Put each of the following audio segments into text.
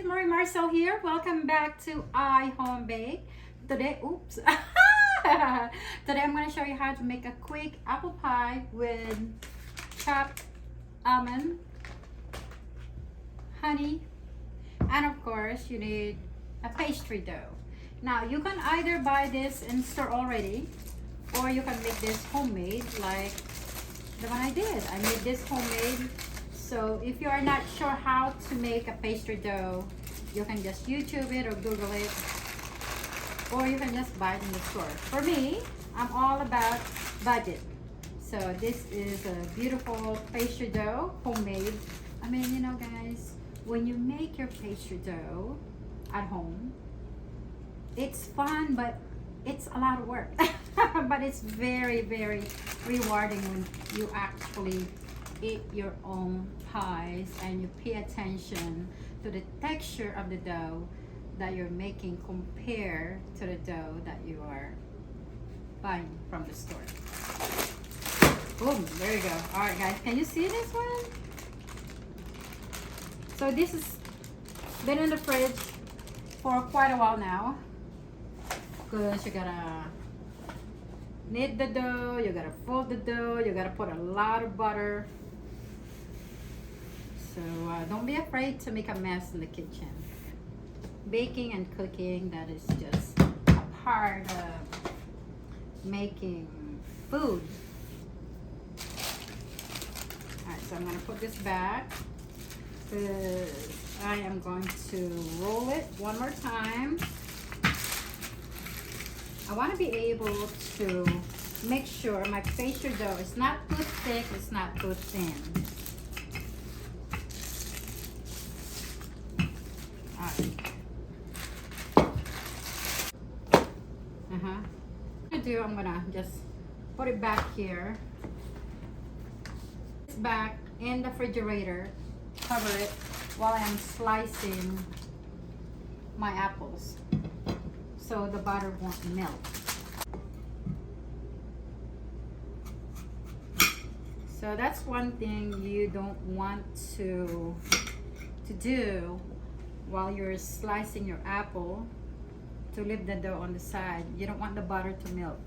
it's Marie Marcel here. Welcome back to I Home Bake. Today, oops. Today I'm going to show you how to make a quick apple pie with chopped almond, honey, and of course you need a pastry dough. Now you can either buy this in store already, or you can make this homemade like the one I did. I made this homemade. So if you are not sure how to make a pastry dough, you can just YouTube it or Google it, or you can just buy it in the store. For me, I'm all about budget. So this is a beautiful pastry dough, homemade. I mean, you know guys, when you make your pastry dough at home, it's fun, but it's a lot of work. But it's very, very rewarding when you actually eat your own pies and you pay attention to the texture of the dough that you're making compared to the dough that you are buying from the store. Boom, there you go. All right guys, can you see this one? So this has been in the fridge for quite a while now, because you gotta knead the dough, you gotta fold the dough, you gotta put a lot of butter. So don't be afraid to make a mess in the kitchen. Baking and cooking, that is just a part of making food. Alright, so I'm going to put this back, because I am going to roll it one more time. I want to be able to make sure my pastry dough is not too thick, it's not too thin. I'm gonna just put it back here. It's back in the refrigerator. Cover it while I'm slicing my apples, so the butter won't melt. So that's one thing you don't want to do while you're slicing your apple, to leave the dough on the side. You don't want the butter to melt.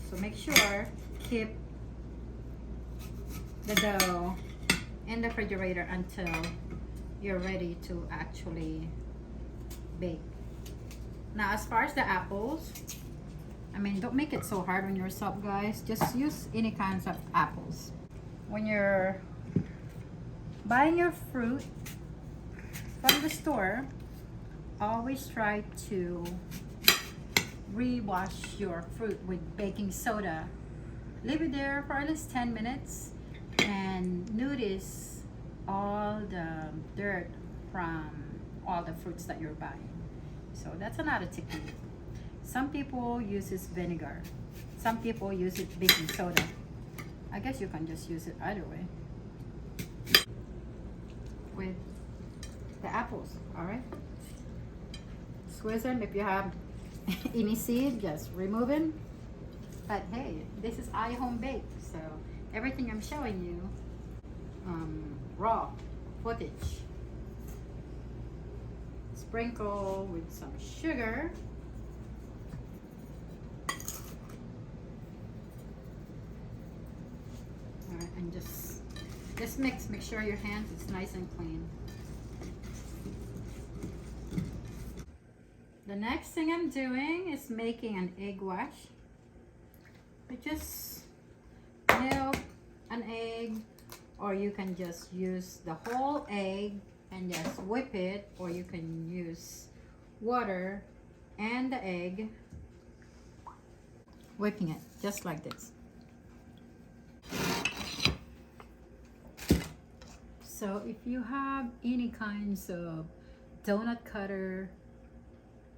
So make sure, keep the dough in the refrigerator until you're ready to actually bake. Now as far as the apples, I mean, don't make it so hard on yourself guys. Just use any kinds of apples. When you're buying your fruit from the store, always try to rewash your fruit with baking soda. Leave it there for at least 10 minutes and notice all the dirt from all the fruits that you're buying. So that's another technique. Some people use vinegar, some people use baking soda. I guess you can just use it either way with the apples. All right, squeeze them. If you have any seed, just remove them. But hey, this is I Home Bake, so everything I'm showing you, raw footage. Sprinkle with some sugar. All right, and just mix. Make sure your hands is nice and clean. The next thing I'm doing is making an egg wash. I just milk an egg, or you can just use the whole egg and just whip it, or you can use water and the egg, whipping it just like this. So if you have any kinds of donut cutter,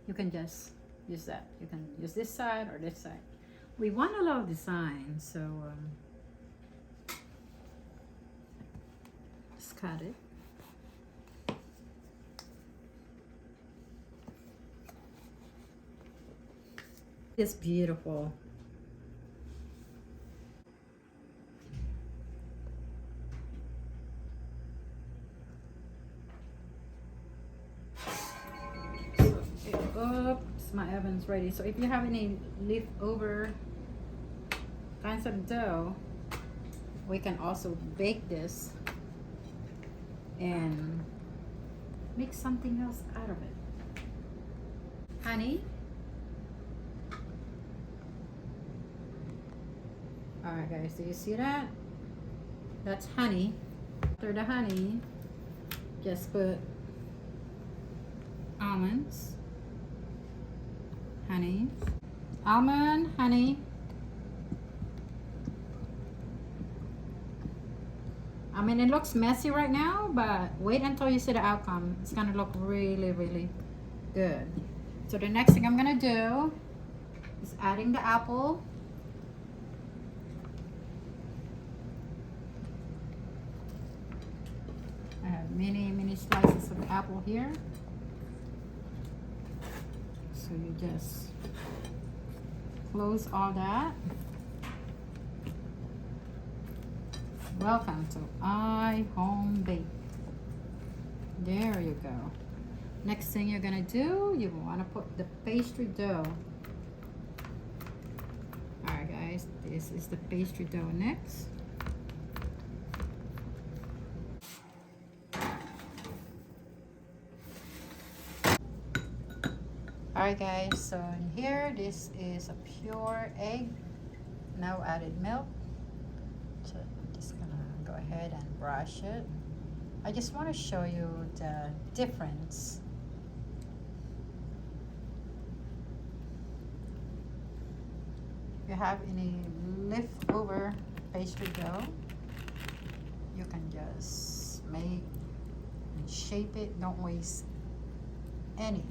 you can just use that. You can use this side or this side. We want a lot of design, so just cut it. It's beautiful. my oven's ready. So if you have any leftover kinds of dough, we can also bake this and make something else out of it. Honey. Alright guys, do you see that? That's honey. After the honey, just put almonds, honey, almond, honey. I mean, it looks messy right now, but wait until you see the outcome. It's gonna look really, really good. So the next thing I'm gonna do is adding the apple. I have many slices of apple here. So you just close all that. Welcome to Home Bake. There you go. Next thing you're gonna do, you want to put the pastry dough. Alright guys, this is the pastry dough next. Alright guys, so in here, this is a pure egg, no added milk. So I'm just gonna go ahead and brush it. I just want to show you the difference. If you have any leftover pastry dough, you can just make and shape it. Don't waste any.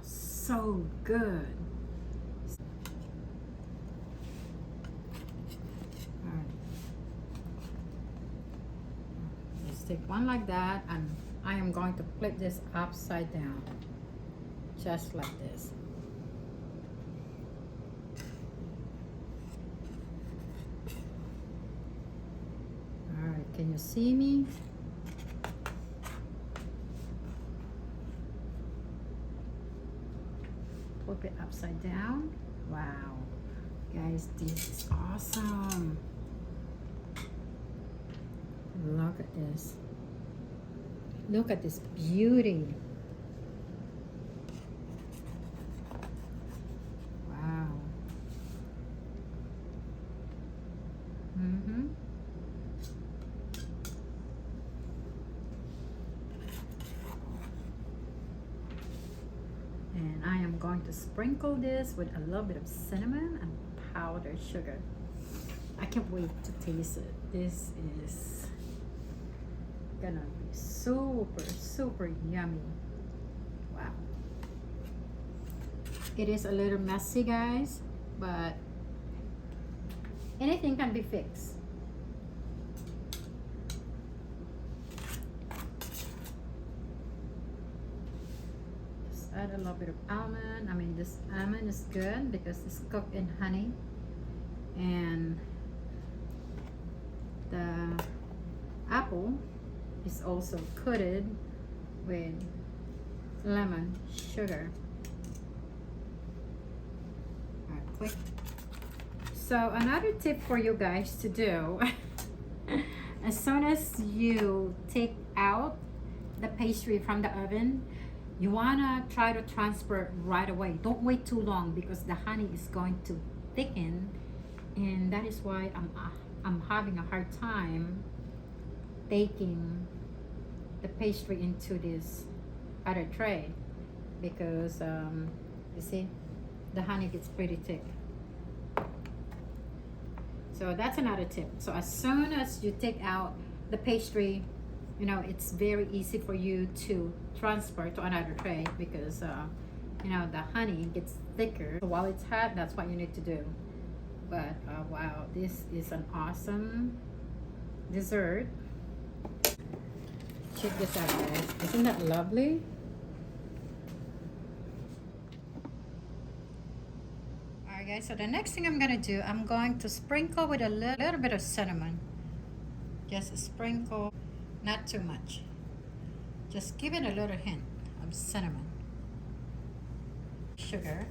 So good. All right. Let's take one like that, and I am going to flip this upside down, just like this. All right, can you see me? Flip it upside down. Wow, guys, this is awesome. Look at this. Look at this beauty. Wow. And I am going to sprinkle this with a little bit of cinnamon and powdered sugar. I can't wait to taste it. This is gonna be super yummy. Wow. It is a little messy, guys, but anything can be fixed. Add a little bit of almond. I mean, this almond is good because it's cooked in honey, and the apple is also coated with lemon sugar. All right, quick. So another tip for you guys to do, as soon as you take out the pastry from the oven, you wanna try to transfer it right away. Don't wait too long because the honey is going to thicken, and that is why I'm having a hard time taking the pastry into this other tray, because you see the honey gets pretty thick. So that's another tip. So as soon as you take out the pastry, you know, it's very easy for you to transfer to another tray because you know, the honey gets thicker. So while it's hot, that's what you need to do. But wow, this is an awesome dessert. Check this out, guys. Isn't that lovely? Alright guys, so the next thing I'm gonna do, I'm going to sprinkle with a little bit of cinnamon. Just sprinkle, not too much. Just give it a little hint of cinnamon. Sugar.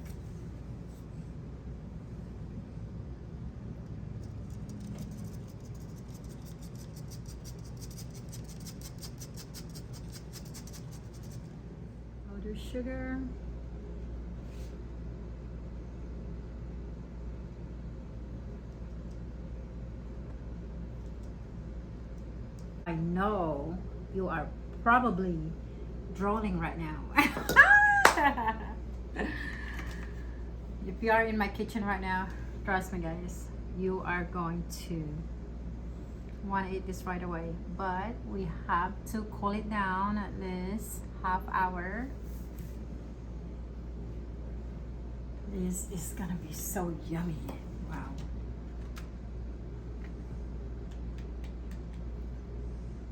Powdered sugar. I know you are probably drooling right now. If you are in my kitchen right now, trust me guys, you are going to want to eat this right away. But we have to cool it down at least half hour. This is gonna be so yummy. Wow.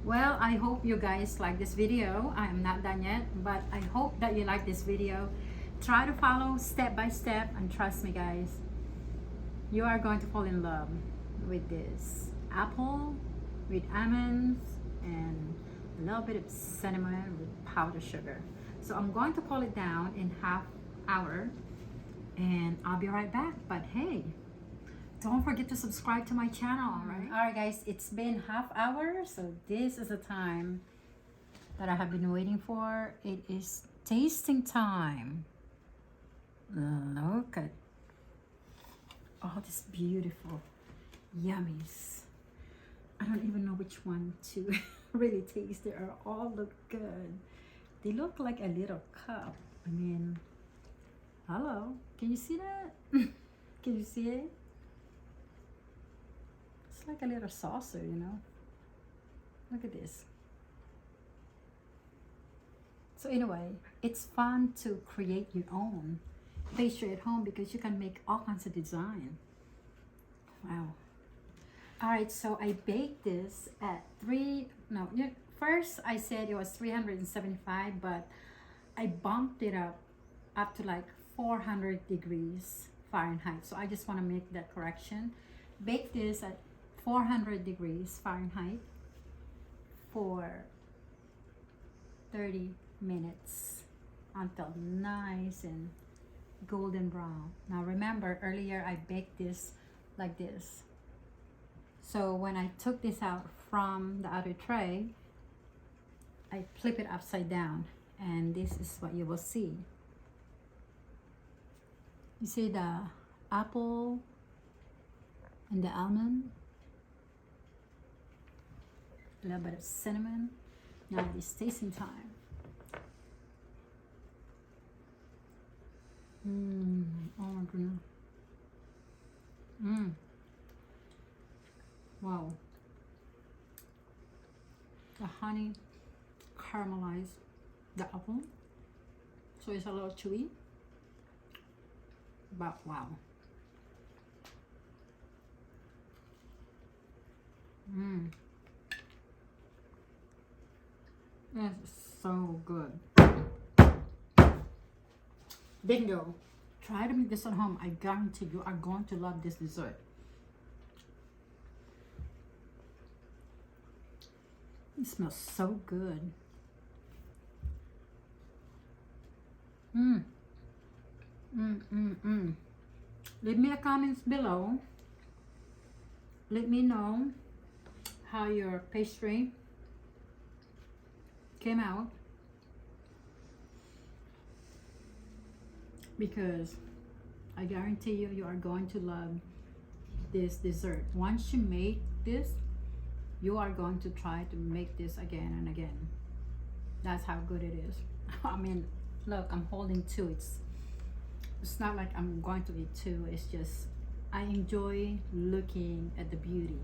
Well, I hope you guys like this video. I am not done yet, but I hope that you like this video. Try to follow step by step, and trust me guys, you are going to fall in love with this apple, with almonds, and a little bit of cinnamon with powdered sugar. So I'm going to cool it down in half hour, and I'll be right back. But hey, don't forget to subscribe to my channel, right? All right guys, it's been half hour, so this is the time that I have been waiting for. It is tasting time. Look at all this beautiful yummies. I don't even know which one to really taste. They all look good. They look like a little cup. I mean, hello, can you see that? Can you see it? It's like a little saucer, you know. Look at this. So anyway, it's fun to create your own pastry at home because you can make all kinds of design. Wow. All right, so I baked this at first I said it was 375, but I bumped it up to like 400 degrees Fahrenheit. So I just want to make that correction. Bake this at 400 degrees Fahrenheit for 30 minutes until nice and golden brown. Now remember, earlier I baked this like this. So when I took this out from the other tray, I flip it upside down, and this is what you will see. You see the apple and the almond, a little bit of cinnamon. Now it's tasting time. Oh my goodness. Wow. The honey caramelized the apple, so it's a little chewy, but wow. It's so good. Bingo. Try to make this at home. I guarantee you are going to love this dessert. It smells so good. Leave me a comments below. Let me know how your pastry came out, because I guarantee you, you are going to love this dessert. Once you make this, you are going to try to make this again and again. That's how good it is. I mean, look, I'm holding two. It's not like I'm going to eat two. It's just I enjoy looking at the beauty.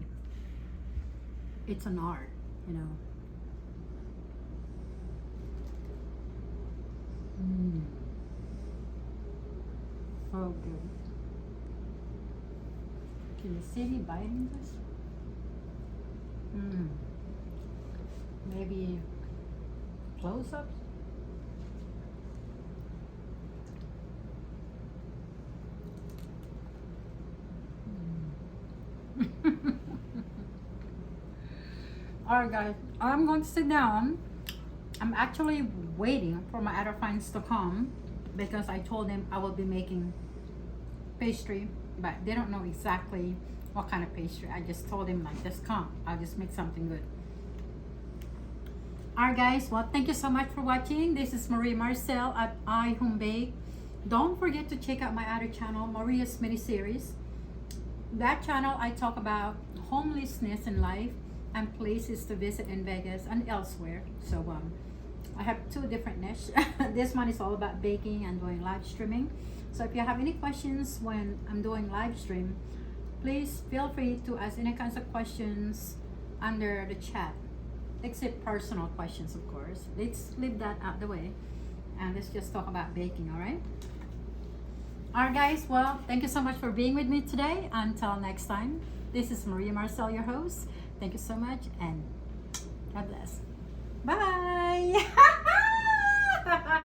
It's an art, you know. So good. Can you see me biting this? Maybe close-ups? Alright guys, I'm going to sit down. I'm actually waiting for my other friends to come because I told them I will be making pastry, but they don't know exactly what kind of pastry. I just told them like, just come, I'll just make something good. Alright guys, well thank you so much for watching. This is Marie Marcel at I Home Bake. Don't forget to check out my other channel, Maria's Mini Series. That channel I talk about homelessness in life and places to visit in Vegas and elsewhere. So I have two different niches. This one is all about baking and doing live streaming. So if you have any questions when I'm doing live stream, please feel free to ask any kinds of questions under the chat, except personal questions, of course. Let's leave that out the way and let's just talk about baking. All right. Alright guys, well thank you so much for being with me today. Until next time, this is Maria Marcel, your host. Thank you so much and God bless. Bye.